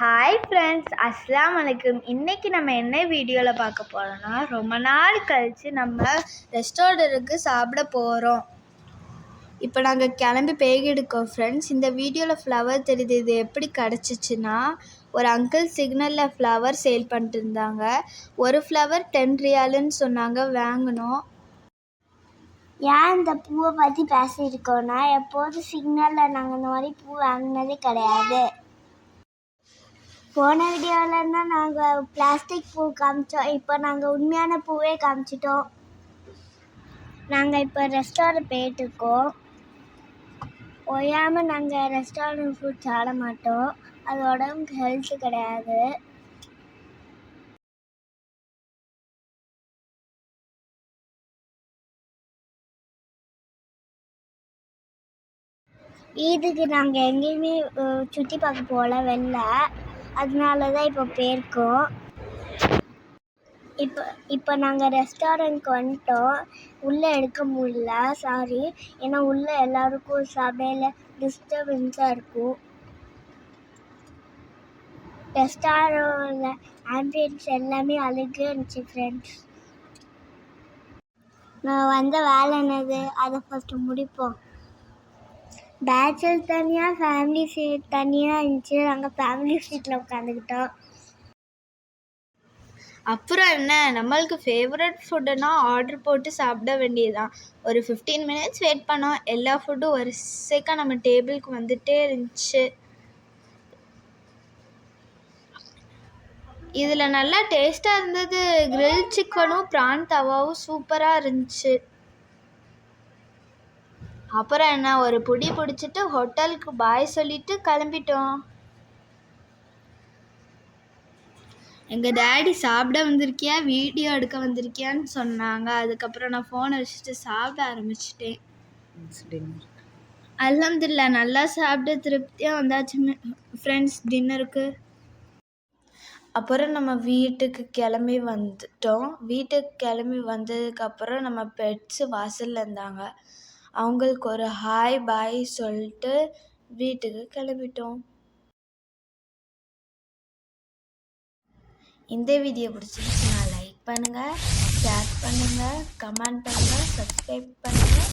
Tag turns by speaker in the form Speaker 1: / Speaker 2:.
Speaker 1: Hi friends, அஸ்ஸலாமு அலைக்கும். இன்றைக்கி நம்ம என்ன வீடியோவில் பார்க்க போகிறோன்னா, ரொம்ப நாள் கழித்து நம்ம ரெஸ்டாரண்ட்டுக்கு சாப்பிட போகிறோம். இப்போ நாங்கள் கிளம்பி போய்கிடுக்கோம் ஃப்ரெண்ட்ஸ். இந்த வீடியோவில் ஃப்ளவர் தெரியுது. இது எப்படி கிடச்சிச்சின்னா, ஒரு அங்கிள் சிக்னலில் ஃப்ளவர் சேல் பண்ணிட்டு இருந்தாங்க. ஒரு ஃப்ளவர் 10 ரியாலுன்னு சொன்னாங்க, வாங்கினோம்.
Speaker 2: ஏன் இந்த பூவை பற்றி பேசியிருக்கோன்னா, எப்போதும் சிக்னலில் நாங்கள் இந்த மாதிரி பூ வாங்கினதே கிடையாது. போன வீடியோவில் தான் நாங்கள் பிளாஸ்டிக் பூ காமிச்சோம். இப்போ நாங்கள் உண்மையான பூவே காமிச்சிட்டோம். நாங்கள் இப்போ ரெஸ்டாரண்ட் போயிட்டுருக்கோம். ஓயாமல் நாங்கள் ரெஸ்டாரண்ட் ஃபுட் சாப்பிட மாட்டோம். அது உடம்புக்கு ஹெல்த்து கிடையாது. ஈதுக்கு நாங்கள் எங்கேயுமே சுற்றி பார்க்க போகல வெளில. அதனால தான் இப்போ போயிருக்கோம். இப்போ நாங்கள் ரெஸ்டாரண்ட்க்கு வந்துட்டோம். உள்ளே எடுக்க முடியல, சாரி. ஏன்னா உள்ளே எல்லாருக்கும் சபையில் டிஸ்டர்பன்ஸாக இருக்கும். ரெஸ்டாரண்ட்டில் ஆம்பியன்ஸ் எல்லாமே அழகாக இருந்துச்சு ஃப்ரெண்ட்ஸ். நான் வந்த வேலை என்னது, அதை ஃபஸ்ட்டு முடிப்போம். பேச்சுலர் தனியாக, ஃபேமிலி சீட் தனியாக இருந்துச்சு. நாங்கள் ஃபேமிலி சீட்டில் உட்காந்துக்கிட்டோம்.
Speaker 1: அப்புறம் என்ன, நம்மளுக்கு ஃபேவரட் ஃபுட்டுன்னா ஆர்டர் போட்டு சாப்பிட வேண்டியதுதான். ஒரு 15 மினிட்ஸ் வெயிட் பண்ணோம். எல்லா ஃபுட்டும் வரிசைக்காக நம்ம டேபிளுக்கு வந்துகிட்டே இருந்துச்சு. இதில் நல்லா டேஸ்ட்டாக இருந்தது. கிரில் சிக்கனும் ப்ரான் தவாவும் சூப்பராக இருந்துச்சு. அப்புறம் என்ன, ஒரு புடி பிடிச்சிட்டு ஹோட்டலுக்கு பாய் சொல்லிட்டு கிளம்பிட்டோம். எங்கள் டேடி சாப்பிட வந்திருக்கியா, வீடியோ எடுக்க வந்திருக்கியான்னு சொன்னாங்க. அதுக்கப்புறம் நான் ஃபோனை வச்சுட்டு சாப்பிட ஆரம்பிச்சிட்டேன். அல்ஹம்துலில்லாஹ் நல்லா சாப்பிட்டு திருப்தியாக வந்தாச்சு ஃப்ரெண்ட்ஸ் டின்னருக்கு. அப்புறம் நம்ம வீட்டுக்கு கிளம்பி வந்துட்டோம். வீட்டுக்கு கிளம்பி வந்ததுக்கப்புறம் நம்ம பெட்ஸு வாசலில் இருந்தாங்க. அவங்களுக்கு ஒரு ஹாய் பாய் சொல்லிட்டு வீட்டுக்கு கிளம்பிட்டோம். இந்த வீடியோ பிடிச்சிருந்துச்சுன்னா லைக் பண்ணுங்கள், ஷேர் பண்ணுங்கள், கமெண்ட் பண்ணுங்கள், சப்ஸ்கிரைப் பண்ணுங்கள்.